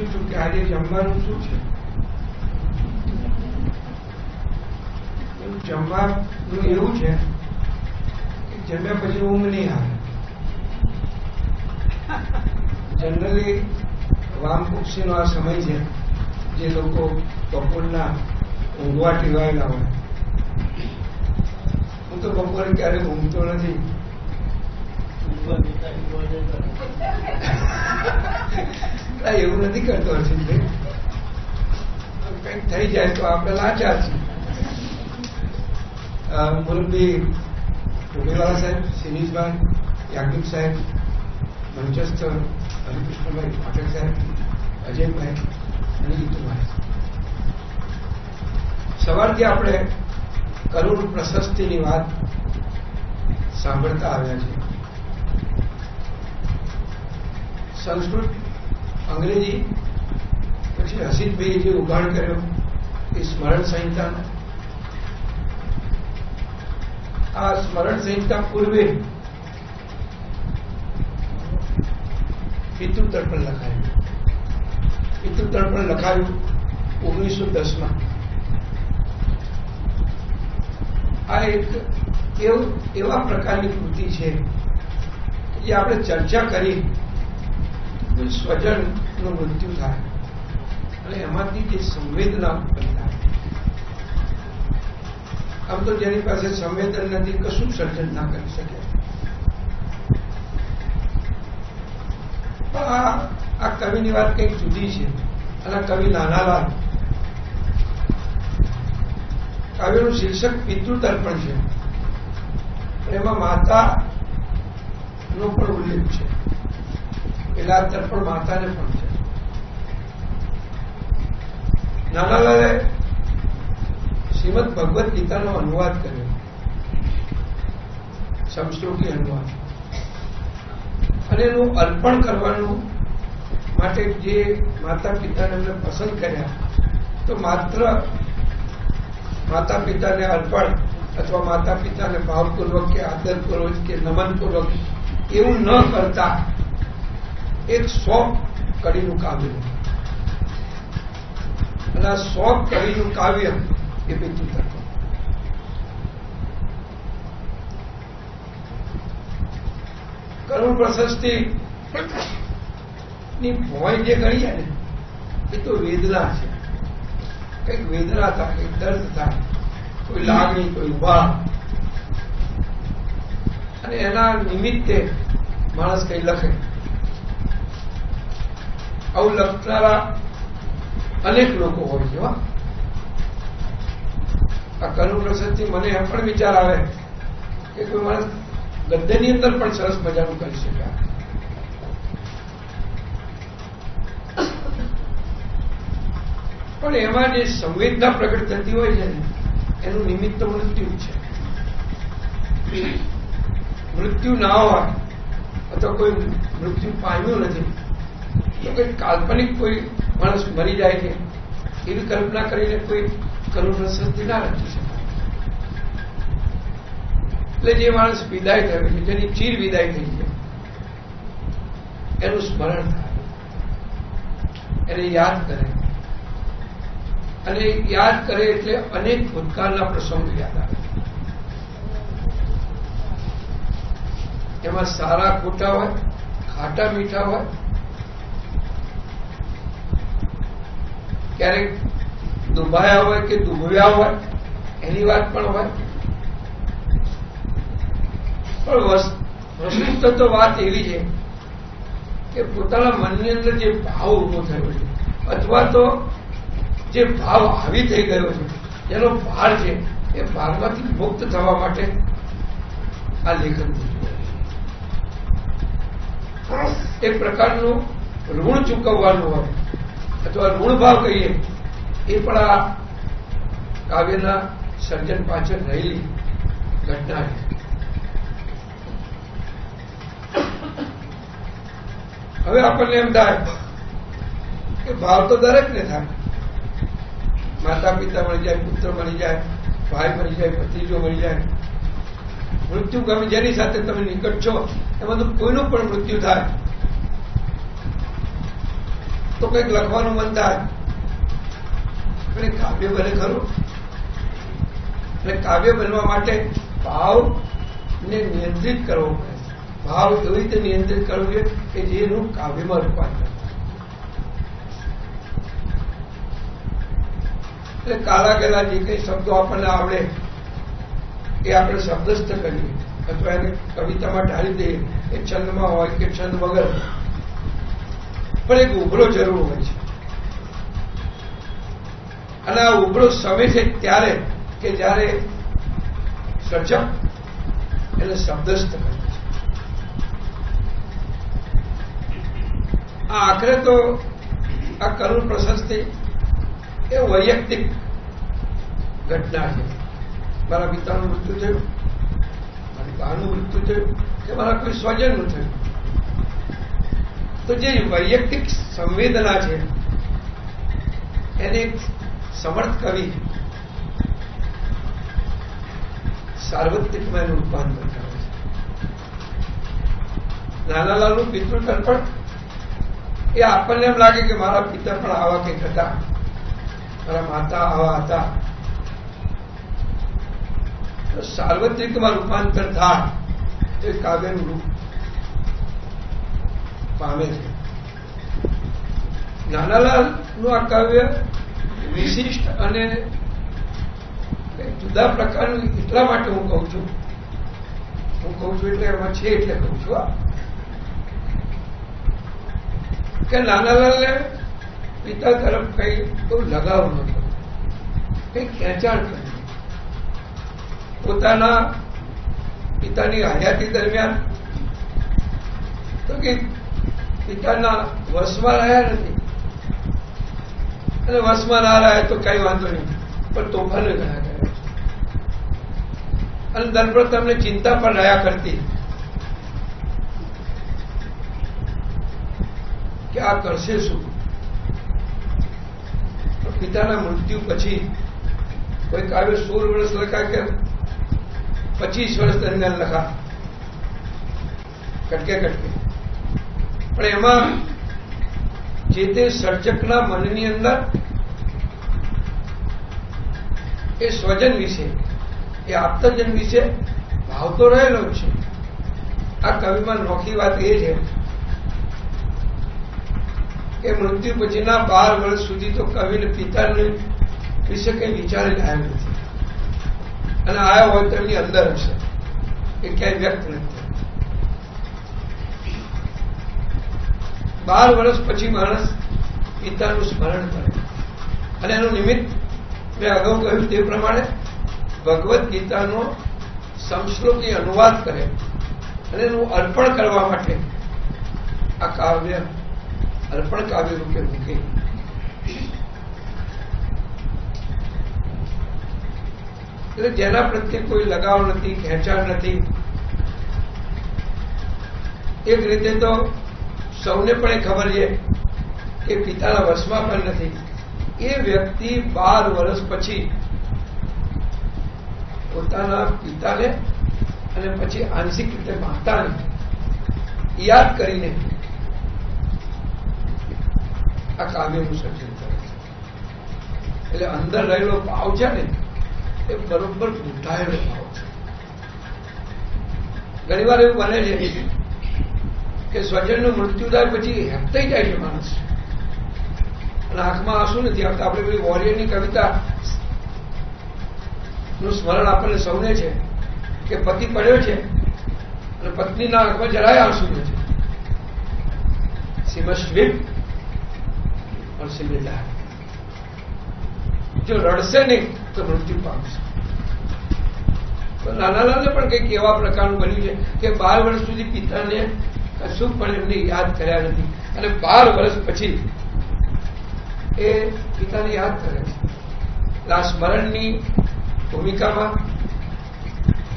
પૂછું છું કે આજે જમવાનું શું છે? જમવાનું એવું છે કે જમ્યા પછી ઊંઘ નહીં આવે. જનરલી વામપક્ષીનો આ સમય છે જે લોકો બપોરના ઊંઘવા ટેવાયેલા હોય. હું તો બપોરે ક્યારેક ઊંઘતો નથી. એવું નથી કરતો હર્ષિતભાઈ, કંઈક થઈ જાય તો આપણે લાચાર છીએ. મુરબ્બી ટોપીવાળા સાહેબ, સિરીજભાઈ, યાજ્ઞિક સાહેબ, મંચસ્થ હરિકૃષ્ણભાઈ પાઠક સાહેબ, અજયભાઈ અને ગીતુભાઈ, સવારથી આપણે કરુણ પ્રશસ્તિની વાત સાંભળતા આવ્યા છીએ. સંસ્કૃત, અંગ્રેજી, પછી હસીતભાઈએ જે ઉઘાડ કર્યો એ સ્મરણ સંહિતાનો. આ સ્મરણ સંહિતા પૂર્વે પિતૃતર્પણ લખાયું. પિતૃતર્પણ લખાયું 1910માં. આ એક એવા પ્રકારની કૃતિ છે જે આપણે ચર્ચા કરી. સ્વજનનું મૃત્યુ થાય અને એમાંથી જે સંવેદના ઉત્પન્ન થાય. આમ તો જેની પાસે સંવેદન નથી કશું સર્જન ના કરી શકે. પણ આ કવિની વાત કંઈક જુદી છે. અને કવિ નાનાલાલ, કાવ્યનું શીર્ષક પિતૃતર્પણ છે. એમાં માતાનો પણ ઉલ્લેખ છે. પેલા તર્પણ માતાને પણ છે. નાનાલાલે શ્રીમદ ભગવદ્ ગીતાનો અનુવાદ કર્યો, સમશ્લોકી અનુવાદ. અને એનું અર્પણ કરવાનું માટે જે માતા પિતાને એમને પસંદ કર્યા, તો માત્ર માતા પિતાને અર્પણ અથવા માતા પિતાને ભાવપૂર્વક કે આદરપૂર્વક કે નમનપૂર્વક એવું ન કરતા એક 100 કડીનું કાવ્ય. અને આ 100 કડીનું કાવ્ય એ પિતૃતર્પણ. કરુણ પ્રશસ્તિ ની ભોય જે ગણી છે ને એ તો વેદના છે. કંઈક વેદના થાય, કંઈક દર્દ થાય, કોઈ લાગણી, કોઈ ઉભા, અને એના નિમિત્તે માણસ કઈ લખે. આવું લખનારા અનેક લોકો હોય છે. આ કરુણ પ્રશસ્તિ મને એમ પણ વિચાર આવે કે કોઈ માણસ ગદ્યની અંદર પણ સરસ મજાનું કરી શકે. પણ એમાં જે સંવેદના પ્રગટ થતી હોય છે ને એનું નિમિત્ત મૃત્યુ છે. મૃત્યુ ના હોય અથવા કોઈ મૃત્યુ પામ્યું નથી તો કોઈ કાલ્પનિક કોઈ માણસ મરી જાય છે એવી કલ્પના કરીને કોઈ કરુણ પ્રશસ્તિ ના રચી શકાય. એટલે જે માણસ વિદાય થયો છે, જેની ચીર વિદાય થઈ છે, એનું સ્મરણ થાય, એને યાદ કરે. અને યાદ કરે એટલે અનેક ભૂતકાળના પ્રસંગો યાદ આવે. એમાં સારા ખોટા હોય, ખાટા મીઠા હોય, ક્યારેક દુભાયા હોય કે દુભવ્યા હોય એની વાત પણ હોય. પણ વસ્તુ તો વાત એવી છે કે પોતાના મનની અંદર જે ભાવ ઉભો થયો છે અથવા તો જે ભાવ હાવી થઈ ગયો છે, જેનો ભાર છે, એ ભારમાંથી મુક્ત થવા માટે આ લેખન એક પ્રકારનું ઋણ ચૂકવવાનું હોય અથવા ઋણ ભાવ કહીએ એ પણ આ કાવ્યના સર્જન પાછળ રહેલી ઘટના છે. હવે આપણને એમ થાય કે ભાવ તો દરેકને થાય. માતા પિતા મળી જાય, પુત્ર મળી જાય, ભાઈ મળી જાય, ભત્રીજો મળી જાય, મૃત્યુ ગમે જેની સાથે તમે નિકટ છો એમાં તો કોઈનું પણ મૃત્યુ થાય તો કંઈક લખવાનું મન થાય, પણ એ કાવ્ય બને ખરું. અને કાવ્ય બનવા માટે ભાવને નિયંત્રિત કરવો પડે. ભાવ એવી રીતે નિયંત્રિત કરવું જોઈએ કે જેનું કાવ્યમાં રૂપાંતર. એટલે કાલા ગેલા જે કઈ શબ્દો આપણને આવડે એ આપણે શબ્દસ્થ કરીએ અથવા એને કવિતામાં ઢાળી દઈએ, એ છંદમાં હોય કે છંદ વગર, પણ એક ઉભરો જરૂર હોય છે. અને આ ઉભરો સમય છે ત્યારે કે જયારે સર્જક એને શબ્દસ્થ કરે છે. આ આખરે તો આ કરુણ પ્રશસ્તિ એ વૈયક્તિક ઘટના છે. મારા પિતાનું મૃત્યુ થયું, મારી બાનું મૃત્યુ થયું કે મારા કોઈ સ્વજનનું થયું, તો જે વૈયક્તિક સંવેદના છે એને એક સમર્થ કવિ સાર્વત્રિકમાં એનું રૂપાંતર કરે છે. નાનાલાલનું પિતૃ તર્પણ એ આપણને એમ લાગે કે મારા પિતા પણ આવા કંઈક હતા, મારા માતા આવા હતા. સાર્વત્રિકમાં રૂપાંતર થાય તો એ કાવ્યનું રૂપ પામે છે. નાનાલાલનું આ કાવ્ય વિશિષ્ટ અને જુદા પ્રકારનું એટલા માટે હું કહું છું એટલે એમાં છે એટલે કહું છું કે નાનાલાલને પિતા તરફ કઈ બહુ લગાવ નતો, કઈ ખેંચાણ કરી. પોતાના પિતાની હયાતી દરમિયાન તો કે પિતાના વશમાં રહ્યા નથી, અને વશમાં ના રહ્યા તો કઈ વાંધો નહીં, પણ તોફાને ગયા ગયા. અને દરબાર તમને ચિંતા પણ રહ્યા કરતી કે આ કરશે શું. પિતાના મૃત્યુ પછી કોઈ કાવ્ય 16 વર્ષ લખાય કે 25 વર્ષ દરમિયાન લખા, કટકે કટકે, પણ એમાં જે તે સર્જકના મનની અંદર એ સ્વજન વિશે, એ આપ્તજન વિશે ભાવ તો રહેલો જ છે. આ કવિમાં નોખી વાત એ છે કે મૃત્યુ પછીના 12 વર્ષ સુધી તો કવિને પિતાને વિશે કઈ વિચાર જ આવ્યો નથી, અને આવ્યો હોય તો એમની અંદર હશે, એ ક્યાંય વ્યક્ત નથી. 12 વર્ષ પછી માણસ પિતાનું સ્મરણ કરે, અને એનું નિમિત્ત મેં અગાઉ કહ્યું તે પ્રમાણે ભગવદ્ ગીતાનો સંશ્લોકી અનુવાદ કરે અને એનું અર્પણ કરવા માટે આ કાવ્ય અર્પણ કાવ્ય રૂપે મૂકે. એટલે જેના પ્રત્યે કોઈ લગાવ નથી, ખેંચાણ નથી, એક રીતે તો સૌને પણ ખબર છે કે પિતાના વશમાં પણ નથી. એ વ્યક્તિ 12 વર્ષ પછી પોતાના પિતાને અને પછી આંશિક રીતે માતાને યાદ કરીને આ કાવ્યનું સર્જન કરે છે. એટલે અંદર રહેલો ભાવ છે ને એ બરોબર ઘૂંટાયેલો ભાવ છે. ઘણી વાર એવું બને છે કે સ્વજનનું મૃત્યુ થાય પછી હેપતાઈ જાય છે માણસ, અને આંખમાં આંસુ નથી આવતા. આપણે પેલી વોરિયરની કવિતા નું સ્મરણ આપણને સૌને છે કે પતિ પડ્યો છે અને પત્નીના આંખમાં જરાય આંસુ નથી. She must weep or she will die. જો રડશે નહીં તો મૃત્યુ પામશે. તો નાનાલાલને પણ કંઈક એવા પ્રકારનું બન્યું છે કે 12 વર્ષ સુધી પિતાને કશું પણ એમને યાદ કર્યા નથી, અને 12 વર્ષ પછી એ પિતાને યાદ કરે છે. આ સ્મરણની ભૂમિકામાં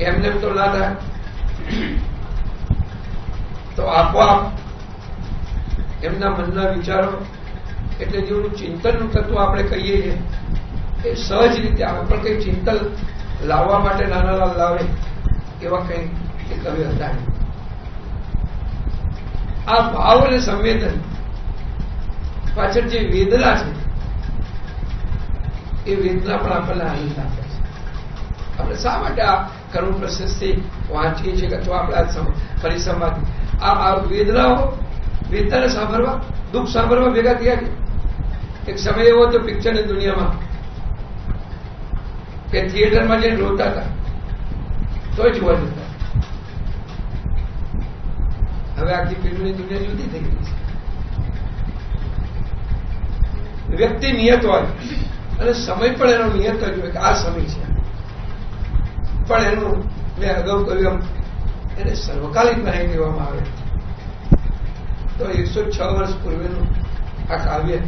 એમને તો ના થાય, તો આપોઆપ એમના મનના વિચારો, એટલે જેવું ચિંતનનું તત્વ આપણે કહીએ છીએ એ સહજ રીતે આવે. પણ કઈ ચિંતન લાવવા માટે નાનાલાલ લાવે એવા કઈ એ કવિ હતા. આ ભાવ અને સંવેદન પાછળ જે વેદના છે એ વેદના પણ આપણને આનંદ આપે છે. આપણે શા માટે આ કરુણ પ્રશસ્તિ વાંચીએ છીએ કે અથવા આપણે પરિસંવાદ આ વેદનાને સાંભળવા, દુઃખ સાંભળવા ભેગા થયા છે. એક સમય એવો હતો પિક્ચરની દુનિયામાં કે થિયેટરમાં જઈને રોતા હતા તો જોવા જતા. હવે આખી ફિલ્મની દુનિયા જુદી થઈ ગઈ છે. વ્યક્તિ નિયત હોય અને સમય પણ એનો નિયત જ હોય કે આ સમય છે, પણ એનું મેં અગાઉ કહ્યું એને સર્વકાલિક નહીં કહેવામાં આવે. તો 106 વર્ષ પૂર્વેનું આ કાવ્ય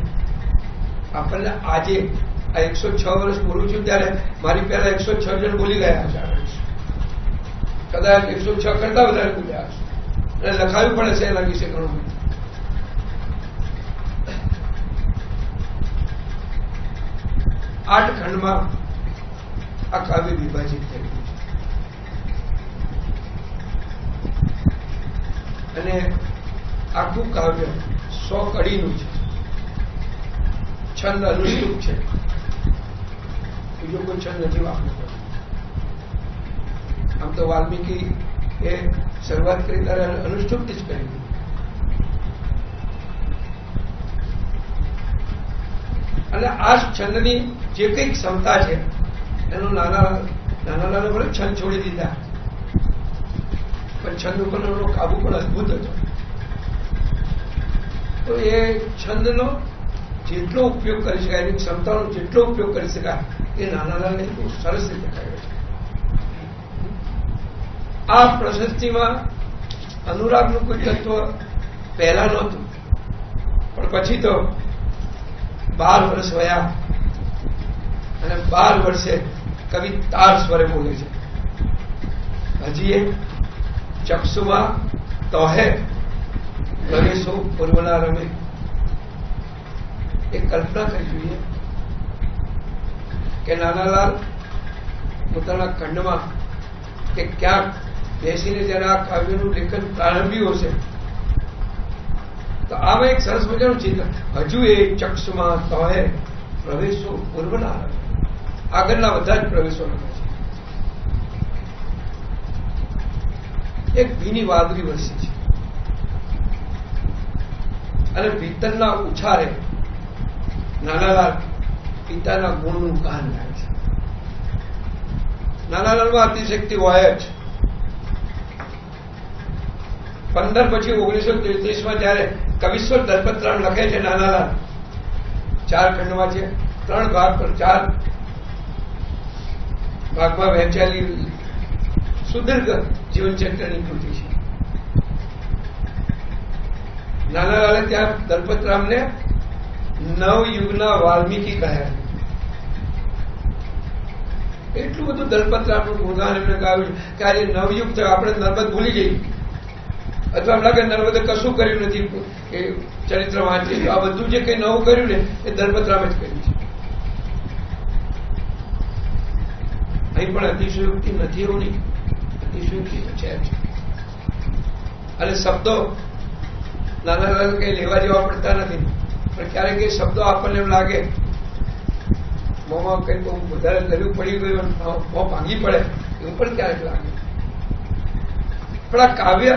આપણને આજે આ 106 વર્ષ બોલું છું ત્યારે મારી પહેલા 106 જણ બોલી ગયા છે. કદાચ 106 કરતા વધારે બોલ્યા હશે અને લખાયું પણ હશે એના વિશે ઘણું. આઠ ખંડમાં આ કાવ્ય વિભાજિત થઈ ગયું છે અને આખું કાવ્ય 100 કડીનું છે. છંદ અનુષ્ટુપ છે, બીજો કોઈ છંદ નથી વાપરતો. આમ તો વાલ્મીકી એ શરૂઆત કરી ત્યારે અનુષ્ટુપથી જ કરી. અને આ છંદની જે કઈ ક્ષમતા છે એનો નાના ભલે છંદ છોડી દીધા, પણ છંદ ઉપરનો કાબુ પણ અદભુત હતો. તો એ છંદનો જેટલો ઉપયોગ કરી શકાય, એની ક્ષમતાનો જેટલો ઉપયોગ કરી શકાય એ નાનાલાલને બહુ સરસ રીતે કર્યો છે. આ પ્રશસ્તિમાં અનુરાગનું કોઈ તત્વ પહેલા નહોતું, પણ પછી તો 12 વર્ષ વયા અને 12 વર્ષે કવિ તાર સ્વરે બોલે છે. હજી એ ચક્ષુમાં તોહે પ્રવેશો પૂર્વના રમે. એક કલ્પના કરી જોઈએ કે નાનાલાલ પોતાના ખંડમાં કે ક્યાંક બેસીને જયારે આ કાવ્યનું લેખન પ્રારંભ્યું હશે તો આમાં એક સરસ મજાનું ચિત્ર, હજુ એ ચક્ષુમાં તોહે પ્રવેશો પૂર્વના રમે. આગળના બધા જ પ્રવેશો રમે છે. એક ભીની વાદળી વરસી છે અને ભીતરના ઉછારે નાનાલાલ પિતાના ગુણનું ગાન ગાય છે. નાનાલાલમાં અતિશક્તિ હોય જ. 15 પછી 1933 જયારે કવિશ્વર દલપતરામ લખે છે નાનાલાલ, 4 ખંડમાં છે, 3 ભાગ પર 4 ભાગમાં વહેંચાયેલી સુદીર્ઘ જીવનચક્રની કૃતિ છે. નાનાલાલે ત્યાં દલપતરામને નવયુગના વાલ્મીકી કહ્યા. એટલું બધું દલપતરામનું ગુણગાન એમને ગાયું કે આજે નવયુગ થયો, આપણે નર્મદ ભૂલી જઈએ અથવા એમ લાગે નર્મદે કશું કર્યું નથી એ ચરિત્ર વાંચીએ તો આ બધું જે કઈ નવું કર્યું ને એ દલપતરામે જ કર્યું છે. અહીં પણ અતિશયોક્તિ નથી એવું નહીં, અતિશયોક્તિ તો છે જ. અને શબ્દો નાનાલાલ કઈ લેવા જેવા પડતા નથી, પણ ક્યારેક એ શબ્દો આપણને એમ લાગે મોંમાં કઈ બહુ વધારે ગળ્યું પડી ગયું, મોં ભાંગી પડે એવું પણ ક્યારેક લાગે. પણ આ કાવ્ય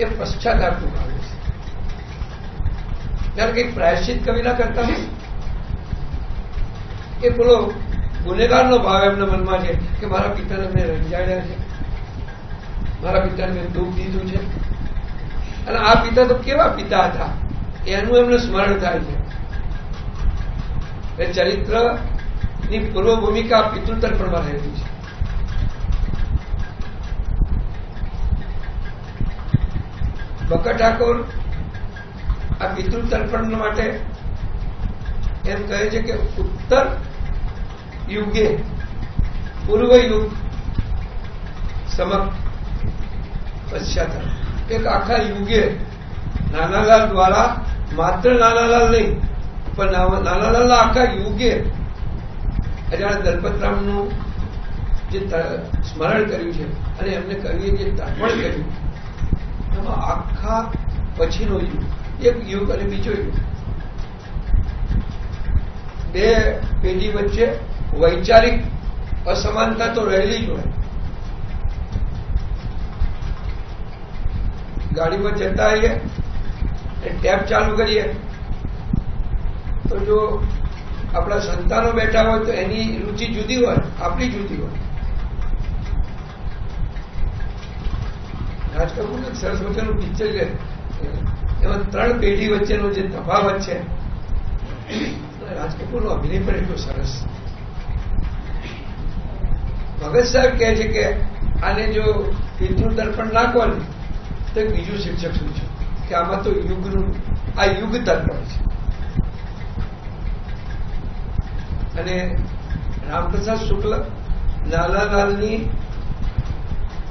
એ પશ્ચાતાપનું કાવ્ય છે. ત્યારે કઈક પ્રાયશ્ચિત કવિના કરતા એ બોલો ગુનેગારનો ભાવ એમના મનમાં છે કે મારા પિતાને મેં રંજાડ્યા છે, મારા પિતાને મેં દુઃખ દીધું છે. અને આ પિતા તો કેવા પિતા હતા એનું એમને સ્મરણ થાય છે. એ ચરિત્રની પૂર્વ ભૂમિકા પિતૃતર્પણમાં રહેલી છે. બકા ઠાકોર આ પિતૃતર્પણ માટે એમ કહે છે કે ઉત્તર યુગે પૂર્વ યુગ સમક પશ્ચાતાપ, એક આખા યુગે નાનાલાલ દ્વારા માત્ર નાનાલાલ નહીં પણ નાનાલાલના આખા યુગે જાણે દલપતરામનું જે સ્મરણ કર્યું છે અને એમને કવિએ જે તર્પણ કર્યું એમાં આખા પછીનો યુગ એક યુગ અને બીજો યુગ. બે પેઢી વચ્ચે વૈચારિક અસમાનતા તો રહેલી જ હોય. ગાડીમાં જતા આવીએ ટેપ ચાલુ કરીએ તો જો આપણા સંતાનો બેઠા હોય તો એની રુચિ જુદી હોય, આપણી જુદી હોય. રાજ કપૂરનું એક સરસ વચ્ચેનું પિક્ચર છે, એમાં 3 પેઢી વચ્ચેનો જે તફાવત છે, રાજ કપૂરનો અભિનય પણ એટલો સરસ. ભગત સાહેબ કહે છે કે આને જો પિતૃ તર્પણ નાખો ને તો એક બીજું શિક્ષક શું છે કે આમાં તો યુગનું આ યુગ તર્પણ છે. અને રામપ્રસાદ શુક્લ નાનાલાલની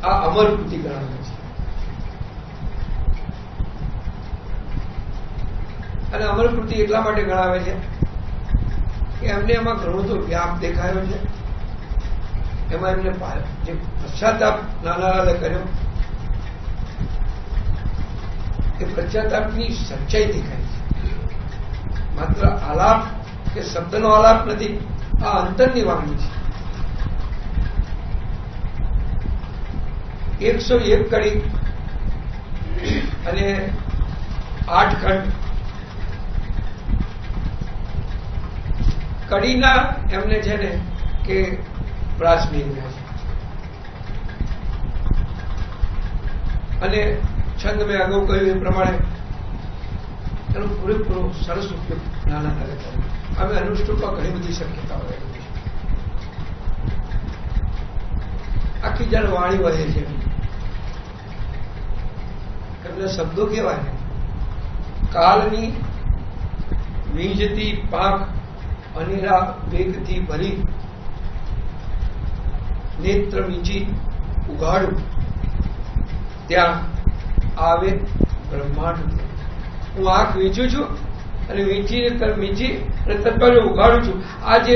આ અમરકૃતિ ગણાવે છે. અને અમરકૃતિ એટલા માટે ગણાવે છે કે એમને એમાં ઘણો તો વ્યાપ દેખાયો છે. એમાં એમને જે પશ્ચાતાપ નાનાલાલે કર્યો એ પશ્ચાતાપની સચ્ચાઈ દેખાય છે. માત્ર આલાપ કે શબ્દનો આલાપ નથી, આ અંતરની વાણી છે. 101 કડી અને 8 ખંડ કડીના એમને છે ને કે પ્રાસનિક છે અને છંદ મેં અગાઉ કહ્યું એ પ્રમાણે એનો પૂરેપૂરો સરસ ઉપયોગ નાના કરે છે. હવે અનુષ્ટુપમાં ઘણી બધી શક્યતાઓ રહેલી છે. આખી જયારે વાણી વધે છે એમના શબ્દો કેવા છે, કાલની વીંજતી પાંખ અનેરા વેગથી ભરી નેત્ર વીંચી ઉઘાડું ત્યાં આવે બ્રહ્માંડ. હું આંખ વીંચું છું અને વીંચી અને તત્પર ઉઘાડું છું. આ જે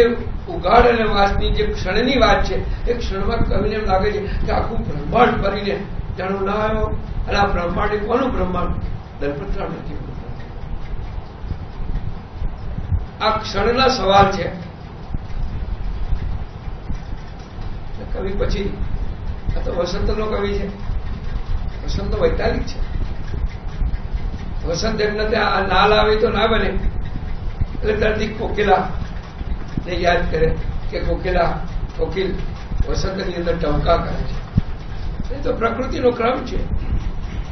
ઉઘાડ અને વાસની જે ક્ષણની વાત છે એ ક્ષણમાં કવિને એમ લાગે છે કે આખું બ્રહ્માંડ ભરીને જાણો ના આવ્યો. અને આ બ્રહ્માંડ એ કોનું બ્રહ્માંડ? દલપતરામ નથી. આ ક્ષણના સવાલ છે. કવિ પછી આ તો વસંતનો કવિ છે. વસંત તો વૈતાલિક છે. વસંત એમને ત્યાં ના લાવે તો ના બને એટલે તરતી કોકિલા ને યાદ કરે કે કોકિલ વસંતની અંદર ટવકા કરે છે. એ તો પ્રકૃતિનો ક્રમ છે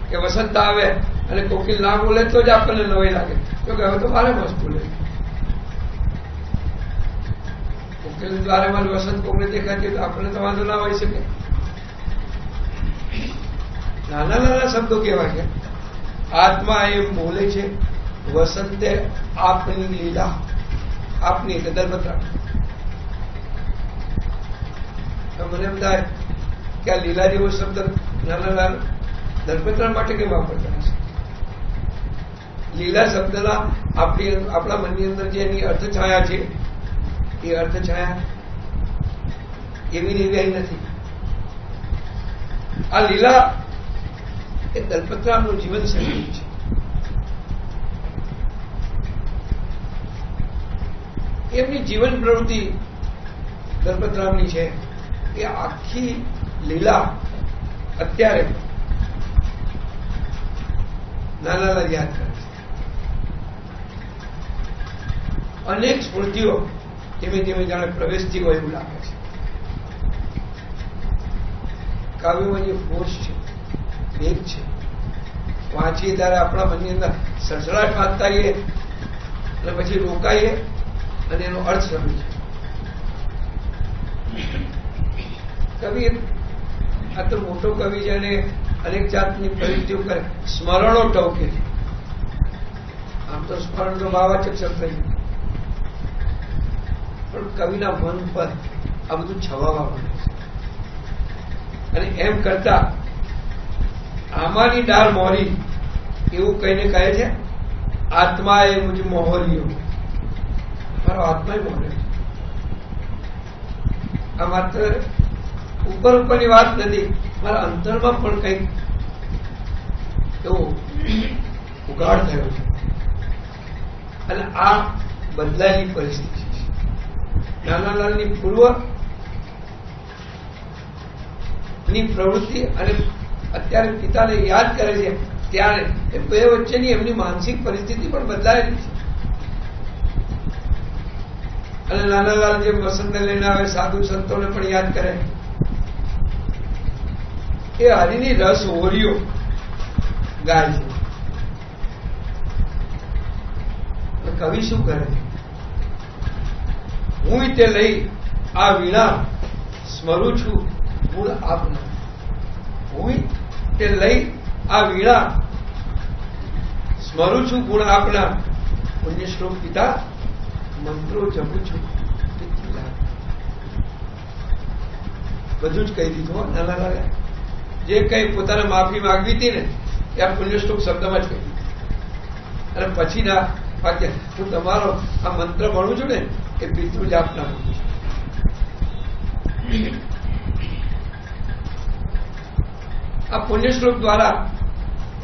કે વસંત આવે અને કોકિલ ના બોલે તો જ આપણને નવાઈ લાગે. તો કે હવે તો બારે માસ બોલે. કોકિલ દ્વારે માં વસંત કોકને દેખાતી તો આપણને તો વાંધો ના હોઈ શકે. નાના નાના શબ્દો કેવા છે. આત્મા એમ બોલે છે વસંતે આપની લીલા. આપની એટલે દલપતરામ. મને એમ થાય કે આ લીલા જેવો શબ્દ નાના દલપતરામ માટે કેમ વાપરતા હશે? લીલા શબ્દના આપણા મનની અંદર જે એની અર્થછાયા છે એ અર્થછાયા એવી ને એવી અહીં નથી. આ લીલા એ દલપતરામનું જીવન શૈલી છે. એમની જીવન પ્રવૃત્તિ દલપતરામની છે એ આખી લીલા અત્યારે નાના યાદ કરે છે. અનેક સ્મૃતિઓ ધીમે ધીમે જાણે પ્રવેશતી હોય એવું લાગે છે. કાવ્યમાં જે ફોર્સ છે, વેગ છે, વાંચીએ ત્યારે આપણા મનની અંદર સડસડાટ વાંચતા આવીએ અને પછી રોકાઈએ અને એનો અર્થ સમજીએ. કવિ આ તો મોટો કવિ છે અને અનેક જાતની પ્રવૃત્તિઓ કરે. સ્મરણો ટવકે છે. આમ તો સ્મરણ તો ભાવાચક શબ્દ છે પણ કવિના મન પર આ બધું છવાવા મળે છે. અને એમ કરતા આમાની ડાળ મોરી એવું કહીને કહે છે આત્મા એ મુજ મોહર્યો. મારો આત્મા મોહરે છે. આ માત્ર ઉપરની વાત નથી. મારા અંતરમાં પણ કંઈક એવો ઉગાડ થયો છે. અને આ બદલાયેલી પરિસ્થિતિ છે. નાનાલાલની પૂર્વ ની પ્રવૃત્તિ અને અત્યારે પિતાને યાદ કરે છે ત્યારે એ બે વચ્ચેની એમની માનસિક પરિસ્થિતિ પણ બદલાયેલી છે. અને નાનાલાલ જે વસંતને લઈને આવે, સાધુ સંતોને પણ યાદ કરે, એ હરિની રસ હોરીઓ ગાય છે. કવિ શું કરે? હું તે લઈ આ વીણા સ્મરું છું ગુણ આપના. હું તે લઈ આ વીણા સ્મરું છું ગુણ આપના. પુણ્ય શ્લોક પિતા મંત્રો જપું છું. બધું જ કહી દીધું નાનાલાલે. જે કઈ પોતાને માફી માંગવી હતી ને એ આ પુણ્યશ્લોક શબ્દમાં જ કહી. અને પછીના વાક્ય, હું તમારો આ મંત્ર ભણું છું ને એ પિતૃજાપના ભણું છું. આ પુણ્યશ્લોક દ્વારા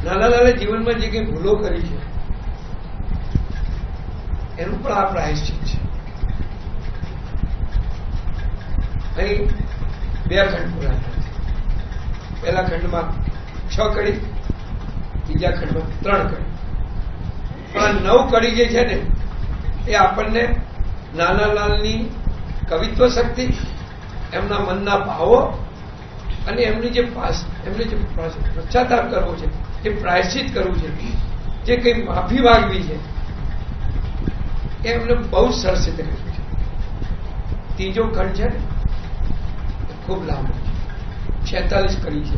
નાનાલાલે જીવનમાં જે કઈ ભૂલો કરી છે એનું પણ આ પ્રાયશ્ચિત છે. અહીં 2 ખંડ પૂરા થાય છે. પહેલા ખંડમાં 6 કડી, બીજા ખંડમાં 3 કડી. પણ 9 કડી જે છે ને એ આપણને નાનાલાલની કવિત્વ શક્તિ, એમના મનના ભાવો અને એમને જે પશ્ચાતાપ કરવો છે, જે પ્રાયશ્ચિત કરવું છે, જે કઈ માફી માંગવી છે, એમને બહુ સરસ રીતે કર્યું છે. ત્રીજો ખંડ છે ને ખૂબ લાંબો છે, 46 કડી છે.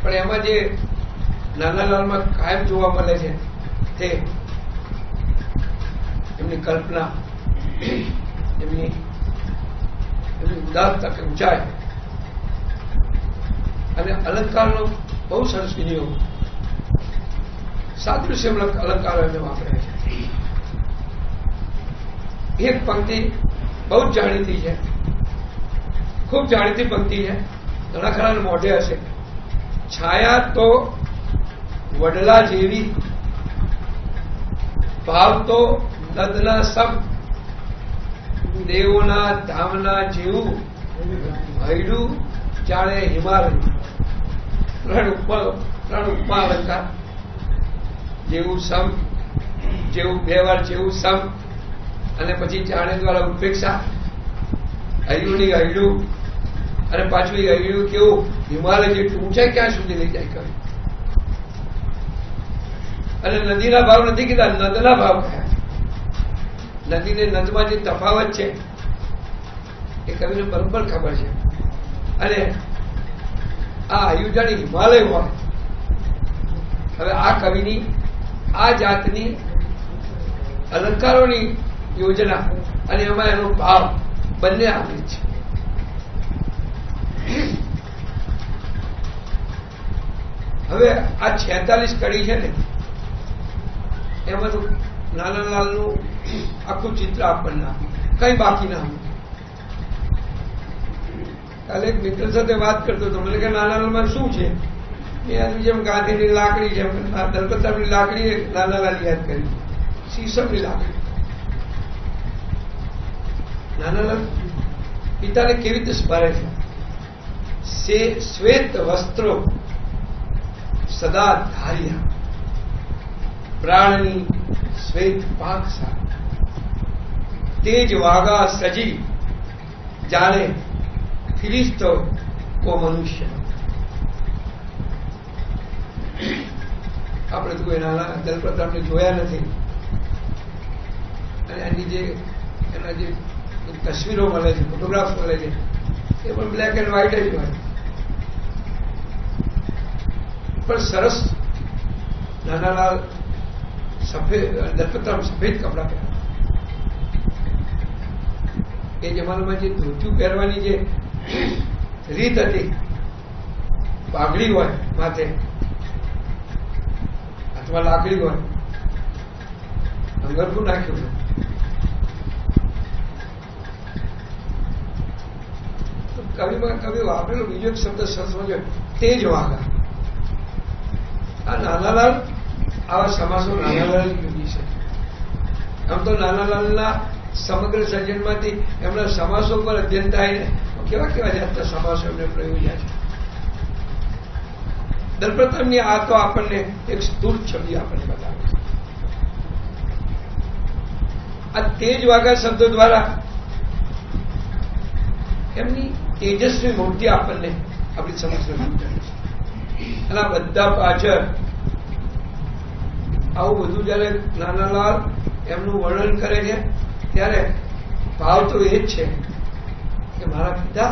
પણ એમાં જે નાનાલાલમાં કાયમ જોવા મળે છે તે એમની કલ્પના, એમની ઉદારતા કે ઊંચાઈ અને અલંકારનો બહુ સરસ વિનિયોગ, સાદૃશ્ય અલંકારો એમને વાપરે છે. એક પંક્તિ બહુ જ જાણીતી છે, ખૂબ જાણીતી પંક્તિ છે, ઘણા ખરા મોઢે હશે. છાયા તો વડલા જેવી, ભાવ તો નદના સમ, દેવોના ધામના જેવું, ભયડું જાણે હિમાલય. 3 ઉપમા અલંકાર. જેવું સમ, જેવું 2 વાર જેવું સમ, અને પછી જાણે દ્વારા ઉપેક્ષા, હૈયુની હૈયું, અને પાછું એ હૈયું કેવું હિમાલય જેટલું ઊંચાઈ ક્યાં સુધી લઈ જાય કવિ. અને નદીના ભાવ નથી કીધા, નદના ભાવ કયા. નદીને નદમાં જે તફાવત છે એ કવિને બરોબર ખબર છે. અને આ હૈયું હિમાલય હોય. હવે આ કવિની આ જાતની અલંકારોની યોજના અને એમાં એનો ભાવ બંને આવે છે. હવે આ 46 કડી છે ને એમાં તો નાનાલાલનું આખું ચિત્ર આપણને આપ્યું, કઈ બાકી ના આવ્યું. કાલે એક મિત્ર સાથે વાત કરતો હતો, મને કે નાનાલાલમાં શું છે? જેમ ગાંધીની લાકડી છે, દલપતરામની લાકડી નાનાલાલ યાદ કરી, શીશમની લાકડી. નાનાલાલ પિતાને કેવી રીતે સ્મરે છે? શ્વેત વસ્ત્રો સદા ધાર્યા, પ્રાણની શ્વેત પાંખ સાથે, તેજ વાગા સજી જાણે ફિરિસ્તો કો મનુષ્ય. આપણે તો કોઈ નાના દલપ્રતાપને જોયા નથી, અને એના જે તસવીરો મળે છે, ફોટોગ્રાફ્સ મળે છે, એ પણ બ્લેક એન્ડ વ્હાઇટ જ હોય. પણ સરસ નાનાલાલ સફેદ, દલપતરામ સફેદ કપડા પહેરે. એ જમાનામાં જે ધોતિયું પહેરવાની જે રીત હતી, પાઘડી હોય માથે, હાથમાં લાકડી હોય, અંગરખું નાખ્યું હોય. કવિ વાપરેલો બીજો એક શબ્દ સરસ, તેજ વાગા. આ નાનાલાલ આવા સમાસો નાનાલાલ યોજી છે. આમ તો નાનાલાલના સમગ્ર સર્જનમાંથી એમના સમાસો પર અધ્યયન થાય ને કેવા કેવા જાતના સમાસો એમને પ્રયોજ્યા છે. દલપ્રથમની આ તો આપણને એક સ્થૂળ છબી આપણને બતાવે છે. આ તેજ વાગા શબ્દો દ્વારા એમની તેજસ્વી મૂર્તિ આપણને આપણી સમક્ષ રજૂ કરે છે. અને આ બધા પાછળ આવું બધું જયારે નાનાલાલ એમનું વર્ણન કરે છે ત્યારે ભાવ તો એ જ છે કે મારા પિતા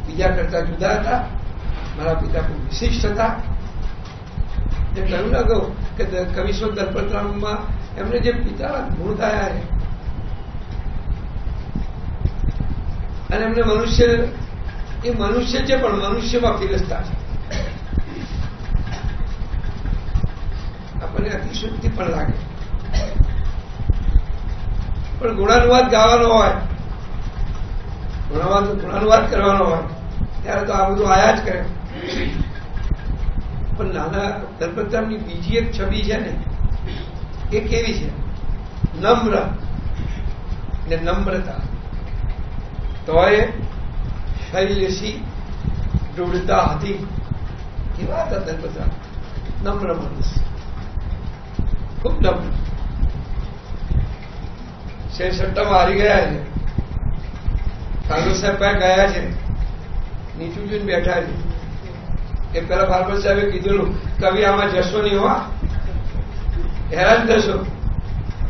બીજા કરતા જુદા હતા, મારા પિતા ખૂબ વિશિષ્ટ હતા. એ કહ્યું ના કહું કે કવિશ્વર દલપતરામમાં એમને જે પિતાના ગુણ થયા છે અને એમને મનુષ્ય એ મનુષ્ય છે પણ મનુષ્યમાં ફિરસ્તા છે. આપણને અતિશયોક્તિ પણ લાગે પણ ગુણાનુવાદ ગાવાનો હોય, ગુણાનુવાદ કરવાનો હોય ત્યારે તો આ બધું આયા જ કરે. પણ નાના દલપતરામની બીજી એક છબી છે ને એ કેવી છે? નમ્ર ને નમ્રતા. તોય શૈલેષી દૃઢતા હતી. કેવા હતા દલપતરામ? નમ્ર માણસ, ખૂબ નમ્ર. 66 હારી ગયા છે. ઠાકોર સાહેબ પાસે ગયા છે, નીચું જોઈને બેઠા છે. એ પેલા ફાર્મર સાહેબે કીધેલું કવિ આમાં જશો નહીં, હોવા હેરાન થશો.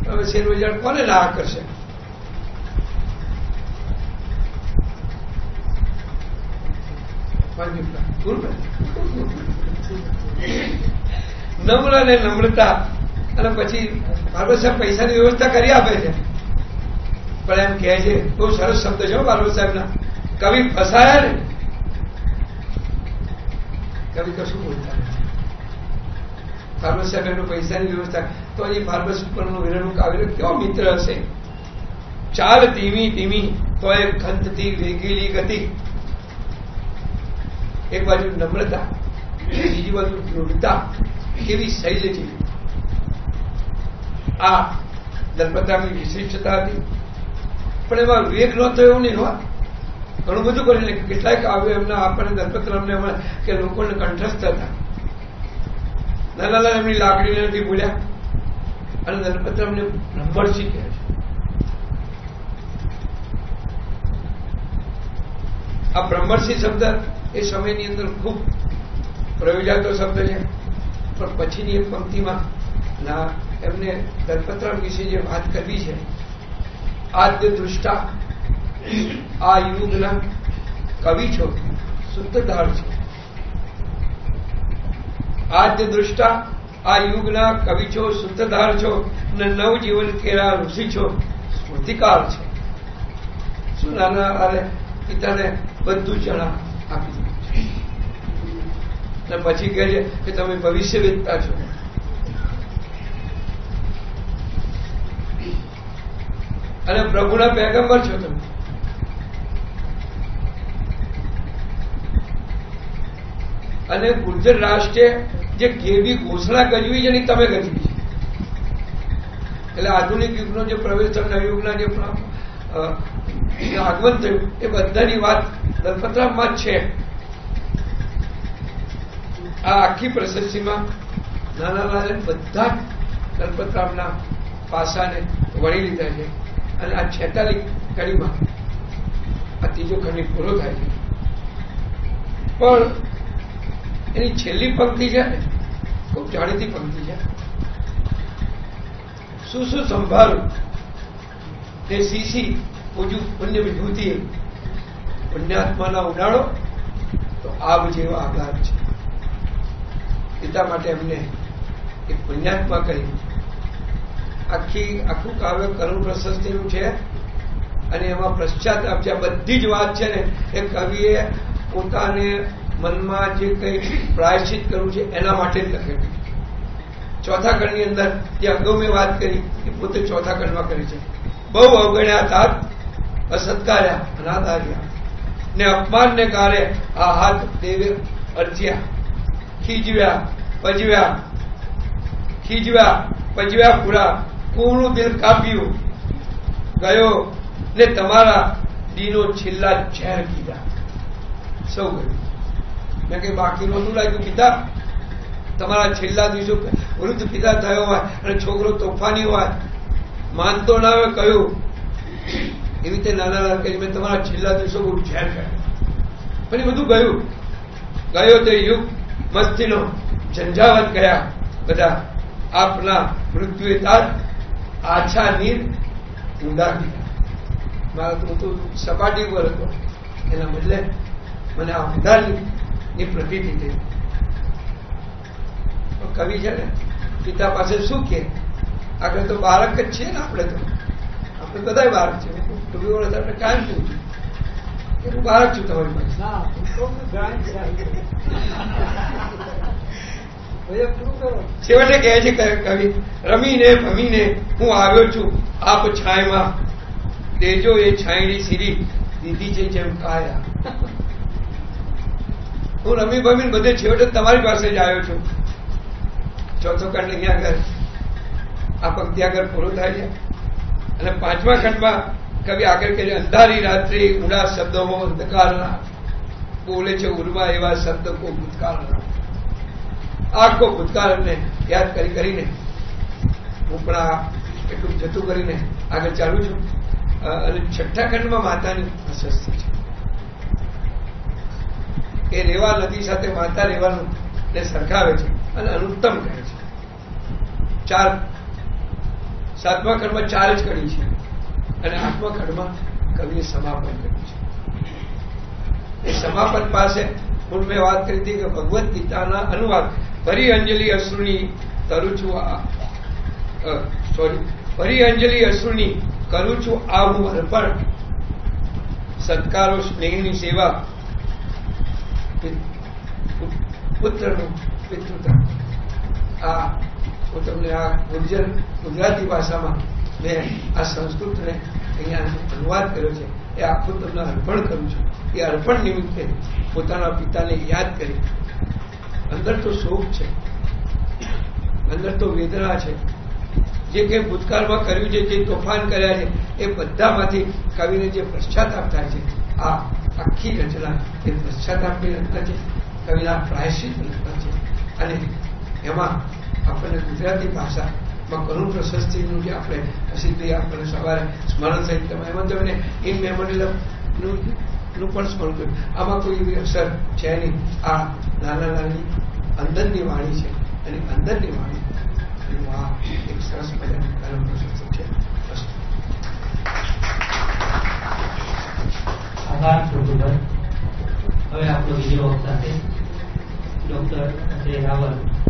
હવે શેર બજાર કોને ના કરશે? નમ્ર અને નમ્રતા. અને પછી ફાર્મર સાહેબ પૈસાની વ્યવસ્થા કરી આપે છે પણ એમ કહે છે, બહુ સરસ શબ્દ છે ફાર્મર સાહેબના, કવિ ફસાયા ને કવિ કશું બોલતા નથી. ફાર્મર સાહેબ એનું પૈસાની વ્યવસ્થા તો હજી ફાર્મર ઉપરનું વિરણું કાવ્ય કેવો મિત્ર હશે. ચાલ ધીમી ધીમી તો એ ખંતથી વેગેલી ગતિ. એક બાજુ નમ્રતા, બીજી બાજુ દૃઢતા, કેવી શૈલ જેવી. આ દલપતરામની વિશિષ્ટતા હતી. પણ એમાં વેગ નહોતો એવું નહીં હોવા. ઘણું બધું કરીને કેટલાય કાવ્યો એમના આપણને દલપતરામને કે લોકોને કંઠસ્થ હતા. નાનાલાલ એમની લાકડીને નથી બોલ્યા અને દલપતરામને બ્રહ્મર્ષિ કહે છે. આ બ્રહ્મર્ષિ શબ્દ એ સમયની અંદર ખૂબ પ્રયોજાતો શબ્દ છે. પણ પછીની એક પંક્તિમાં ના એમને દલપતરામ વિશે જે વાત કરવી છે, આદ્ય દૃષ્ટા આ યુગના કવિ છો, શુદ્ધધાર છો. આદ્ય દૃષ્ટા આ યુગના કવિ છો, શુદ્ધધાર છો, ને નવજીવન કેરા ઋષિ છો, સ્મૃતિકાર છે. શું નાના પિતાને બધું જણા આપી દીધું છે. અને પછી કહે છે કે તમે ભવિષ્ય વેચતા છો. અને પ્રભુના પેગમ્બર છો તમે. અને ગુર્જર રાષ્ટ્રે જે કેવી ઘોષણા કરવી છે એની તમે કરવી છે. એટલે આધુનિક યુગનો જે પ્રવેશ નવયુગના જે આગમન થયું એ બધાની વાત દલપતરામમાં જ છે. આ આખી પ્રશસ્તિમાં નાનાલાલે બધા જ દલપતરામના પાસાને વળી લીધા છે. અને આ 46 કડીમાં આ ત્રીજો ખંડ પૂરો થાય છે. પણ એની છેલ્લી પંક્તિ છે ને ખૂબ જાણીતી પંક્તિ છે. શું શું સંભાળું તે સીસી પૂજું પુણ્ય વિભૂતિ, પુણ્યાત્માના ઉડાડો તો આબ જેવો આઘાત છે. પિતા માટે એમને એક પુણ્યાત્મા કરી. આખું કાવ્ય કરુણ પ્રશસ્તિનું છે. અને એમાં પશ્ચાતાપ છે. બધી જ વાત છે ને એ કવિએ પોતાને મનમાં જે કંઈ પ્રાયશ્ચિત કરવું છે એના માટે જ લખેલું. ચોથા ખંડની અંદર જે અગાઉ મેં વાત કરી એ પોતે ચોથા ખંડમાં કરી છે. બહુ અવગણ્યા તાત, અસત્કાર્યા, અનાદાર્યા ને અપમાનને કારે આ હાથ દેવે અર્ચ્યા, ખીજવ્યા, પજવ્યા ખીજવ્યા પજવ્યા પૂરા, કુવળું દિલ કાપ્યું ગયો ને તમારા દીનો છેલ્લા ઝેર પીધા. સૌ ગયું. મેં કઈ બાકી નહોતું લાગ્યું પિતા? તમારા છેલ્લા દિવસો વૃદ્ધ પિતા થયો હોય અને છોકરો તોફાની હોય, માનતો ના હોય, કહ્યું એવી રીતે નાના કહી મેં તમારા છેલ્લા દિવસો બહુ ઝેર કર્યા. પણ એ બધું ગયો તે યુગ મસ્તીનો ઝંઝાવત ગયા બધા. આપના મૃત્યુએ તાજ આછા નીર ઊંડા ગયા. મારા તો હું તો સપાટી પર હતો, એના બદલે મને આ ઊંડાની પ્રતીતિ થઈ. કવિ છે ને પિતા પાસે શું કે? આગળ તો બાળક જ છે ને, આપણે બધા બાળક છે. કવિ વડે આપણે કાયમ પૂછ્યું કે હું બાળક છું તમારી પાસે. છેવટે કહે છે કવિ, રમીને ભમીને હું આવ્યો છું આપ છાયમાં, દેજો એ છાયડી સીરી દીધી છે જેમ કાયા. હું રમી ભમીને બધે છેવટે તમારી પાસે જ આવ્યો છું. ચોથો ખંડ અહીંયા આગળ આ પંક્તિ આગળ પૂરો થાય છે. અને પાંચમા ખંડમાં કવિ આગળ કહે છે, અંધારી રાત્રિ ઊંડા શબ્દોમાં અંધકારના બોલે છે ઉર્વા એવા શબ્દ કો ભૂતકાળના. આખો ભૂતકાળને યાદ કરીને હું પણ આ એટલું જતું કરીને આગળ ચાલુ છું. અને છઠ્ઠા ખંડમાં માતાની પ્રશસ્તિ છે. એ રેવા નદી સાથે માતા રેવાનું ને સરખાવે છે અને અનુત્તમ કહે છે. સાતમા ખંડમાં 4 જ કડી છે અને આઠમા ખંડમાં કવિએ સમાપન કર્યું છે. એ સમાપન પાસે હું મેં વાત કરી હતી કે ભગવદ્ ગીતાના અનુવાદ ફરી અંજલિ અશ્રુની કરું છું ફરી અંજલિ અશ્રુની કરું છું આ હું અર્પણ, સત્કારો સ્નેહની સેવા પુત્રનું પિતૃત્વ. આ હું તમને આ ગુજરાતી ભાષામાં મેં આ સંસ્કૃતને અહીંયા અનુવાદ કર્યો છે. એ આખું તમને અર્પણ કરું છું. એ અર્પણ નિમિત્તે પોતાના પિતાને યાદ કરી. અંદર તો શોક છે, અંદર તો વેદના છે. જે કંઈ ભૂતકાળમાં કર્યું છે, જે તોફાન કર્યા છે, એ બધામાંથી કવિને જે પશ્ચાતાપ થાય છે, આ આખી રચના એ પશ્ચાતાપની રચના છે, કવિના પ્રાયશ્ચિત રચના છે. અને એમાં આપણને ગુજરાતી ભાષામાં કરુણ પ્રશસ્તિનું જે આપણે હસીભાઈ આપણને સવારે સ્મરણ થઈ, એમાં તમને ઇન મેમોરિયલનું પણ સ્મરણ કર્યું. આમાં કોઈ એવી અસર છે નહીં. આ નાની અંદરની વાણી છે અને અંદરની વાણી આ એક સરસ મજાની કલમ પ્રશસ્તિ છે. આભાર પ્રભુભાઈ. હવે આપણો બીજો વક્તા છે ડોક્ટર અજય રાવલ.